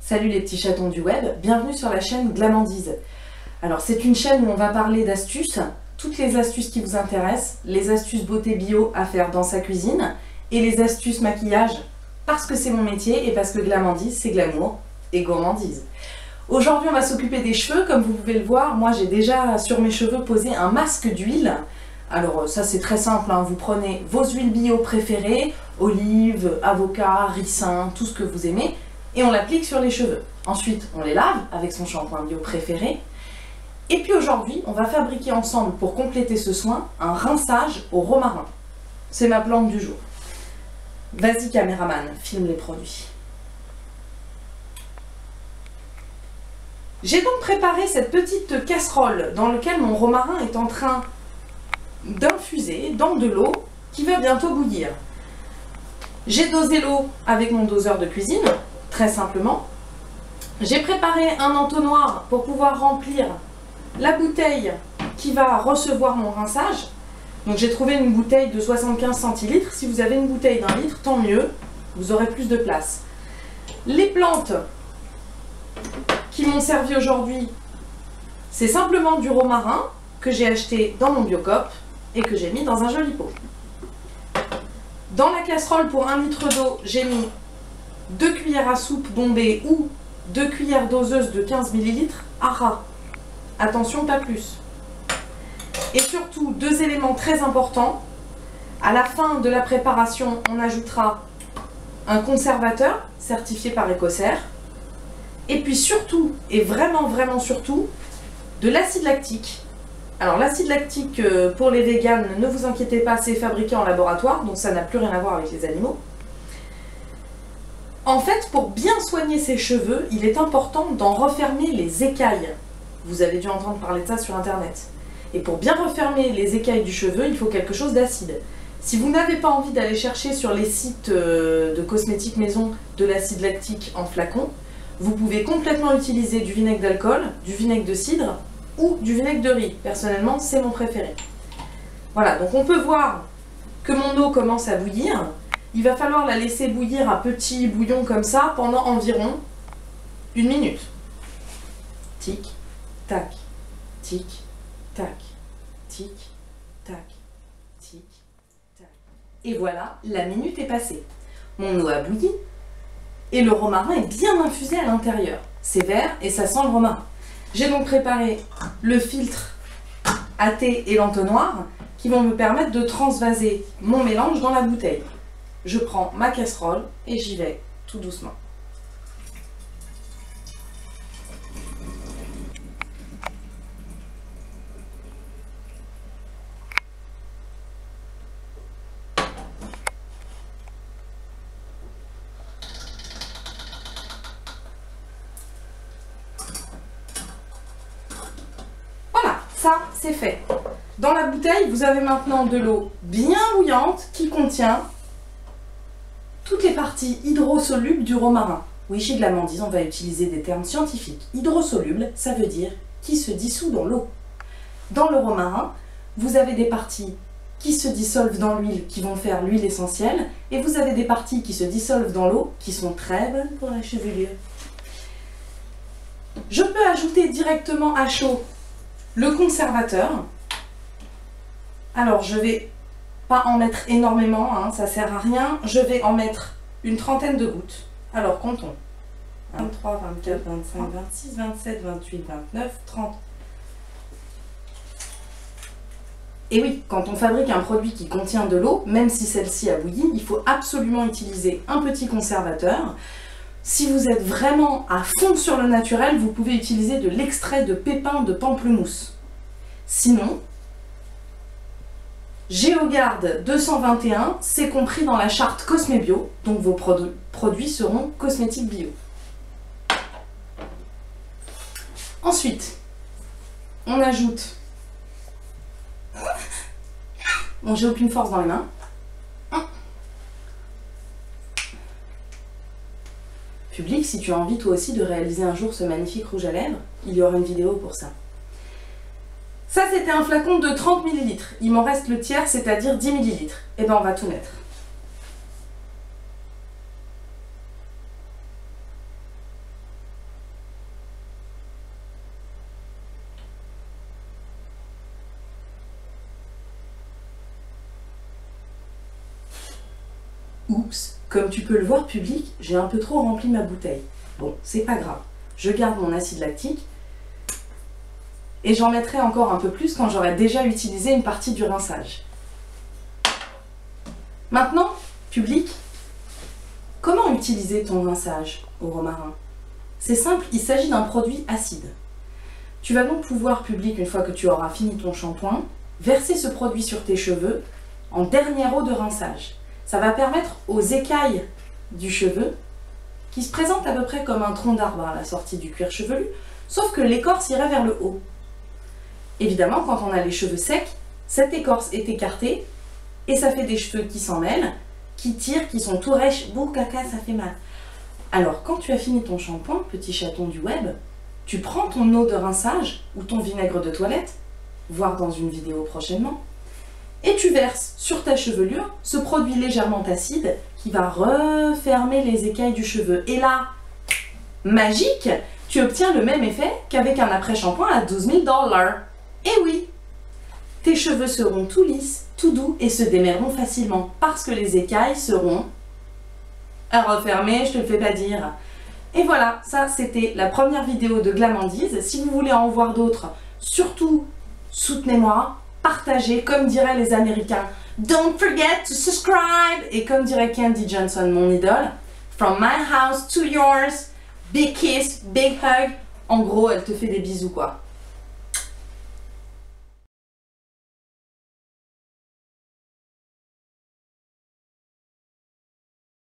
Salut les petits chatons du web, bienvenue sur la chaîne Glamandise. Alors c'est une chaîne où on va parler d'astuces, toutes les astuces qui vous intéressent, les astuces beauté bio à faire dans sa cuisine et les astuces maquillage parce que c'est mon métier et parce que Glamandise c'est glamour et gourmandise. Aujourd'hui on va s'occuper des cheveux, comme vous pouvez le voir, moi j'ai déjà sur mes cheveux posé un masque d'huile. Alors ça c'est très simple, hein. Vous prenez vos huiles bio préférées, olive, avocat, ricin, tout ce que vous aimez, et on l'applique sur les cheveux. Ensuite on les lave avec son shampoing bio préféré. Et puis aujourd'hui on va fabriquer ensemble, pour compléter ce soin, un rinçage au romarin. C'est ma plante du jour. Vas-y caméraman, filme les produits. J'ai donc préparé cette petite casserole dans laquelle mon romarin est en train d'infuser dans de l'eau qui va bientôt bouillir. J'ai dosé l'eau avec mon doseur de cuisine, très simplement. J'ai préparé un entonnoir pour pouvoir remplir la bouteille qui va recevoir mon rinçage. Donc j'ai trouvé une bouteille de 75 centilitres. Si vous avez une bouteille d'1 litre, tant mieux, vous aurez plus de place. Les plantes qui m'ont servi aujourd'hui, c'est simplement du romarin que j'ai acheté dans mon Biocop et que j'ai mis dans un joli pot. Dans la casserole pour 1 litre d'eau, j'ai mis 2 cuillères à soupe bombées ou 2 cuillères doseuses de 15 ml à ras. Attention, pas plus. Et surtout, 2 éléments très importants. À la fin de la préparation, on ajoutera un conservateur certifié par Ecocer. Et puis surtout, et vraiment surtout, de l'acide lactique. Alors l'acide lactique, pour les véganes, ne vous inquiétez pas, c'est fabriqué en laboratoire, donc ça n'a plus rien à voir avec les animaux. En fait, pour bien soigner ses cheveux, il est important d'en refermer les écailles. Vous avez dû entendre parler de ça sur internet. Et pour bien refermer les écailles du cheveu, il faut quelque chose d'acide. Si vous n'avez pas envie d'aller chercher sur les sites de cosmétiques maison de l'acide lactique en flacon, vous pouvez complètement utiliser du vinaigre d'alcool, du vinaigre de cidre ou du vinaigre de riz. Personnellement, c'est mon préféré. Voilà, donc on peut voir que mon eau commence à bouillir. Il va falloir la laisser bouillir à petit bouillon comme ça pendant environ 1 minute. Tic, tac, tic, tac, tic, tac, tic, tac. Et voilà, la minute est passée. Mon eau a bouilli et le romarin est bien infusé à l'intérieur. C'est vert et ça sent le romarin. J'ai donc préparé le filtre à thé et l'entonnoir qui vont me permettre de transvaser mon mélange dans la bouteille. Je prends ma casserole et j'y vais tout doucement. Voilà, ça c'est fait. Dans la bouteille, vous avez maintenant de l'eau bien bouillante qui contient toutes les parties hydrosolubles du romarin. Oui, chez Glamandise, on va utiliser des termes scientifiques. Hydrosoluble, ça veut dire qui se dissout dans l'eau. Dans le romarin, vous avez des parties qui se dissolvent dans l'huile, qui vont faire l'huile essentielle, et vous avez des parties qui se dissolvent dans l'eau, qui sont très bonnes pour la chevelure. Je peux ajouter directement à chaud le conservateur. Alors, je vais pas en mettre énormément, hein, ça sert à rien. Je vais en mettre une trentaine de gouttes. Alors comptons. 23, 24, 25, 26, 27, 28, 29, 30. Et oui, quand on fabrique un produit qui contient de l'eau, même si celle-ci a bouilli, il faut absolument utiliser un petit conservateur. Si vous êtes vraiment à fond sur le naturel, vous pouvez utiliser de l'extrait de pépins de pamplemousse. Sinon, Géogarde 221, c'est compris dans la charte Cosmé Bio, donc vos produits seront cosmétiques bio. Ensuite, on ajoute... Bon, j'ai aucune force dans les mains. Public, si tu as envie toi aussi de réaliser un jour ce magnifique rouge à lèvres, il y aura une vidéo pour ça. Ça, c'était un flacon de 30 ml. Il m'en reste le tiers, c'est-à-dire 10 ml. Et ben, on va tout mettre. Oups, comme tu peux le voir public, j'ai un peu trop rempli ma bouteille. Bon, c'est pas grave. Je garde mon acide lactique et j'en mettrai encore un peu plus quand j'aurai déjà utilisé une partie du rinçage. Maintenant, public, comment utiliser ton rinçage au romarin? C'est simple, il s'agit d'un produit acide. Tu vas donc pouvoir, public, une fois que tu auras fini ton shampoing, verser ce produit sur tes cheveux en dernière eau de rinçage. Ça va permettre aux écailles du cheveu, qui se présentent à peu près comme un tronc d'arbre à la sortie du cuir chevelu, sauf que l'écorce irait vers le haut. Évidemment, quand on a les cheveux secs, cette écorce est écartée et ça fait des cheveux qui s'en mêlent, qui tirent, qui sont tout rêches. Bouh, caca, ça fait mal. Alors, quand tu as fini ton shampoing, petit chaton du web, tu prends ton eau de rinçage ou ton vinaigre de toilette, voire dans une vidéo prochainement, et tu verses sur ta chevelure ce produit légèrement acide qui va refermer les écailles du cheveu. Et là, magique, tu obtiens le même effet qu'avec un après-shampoing à 12 000 $. Et oui, tes cheveux seront tout lisses, tout doux et se démêleront facilement parce que les écailles seront refermées, je te le fais pas dire. Et voilà, ça c'était la première vidéo de Glamandise. Si vous voulez en voir d'autres, surtout soutenez-moi, partagez, comme diraient les Américains. Don't forget to subscribe. Et comme dirait Candy Johnson, mon idole, from my house to yours, big kiss, big hug. En gros, elle te fait des bisous quoi.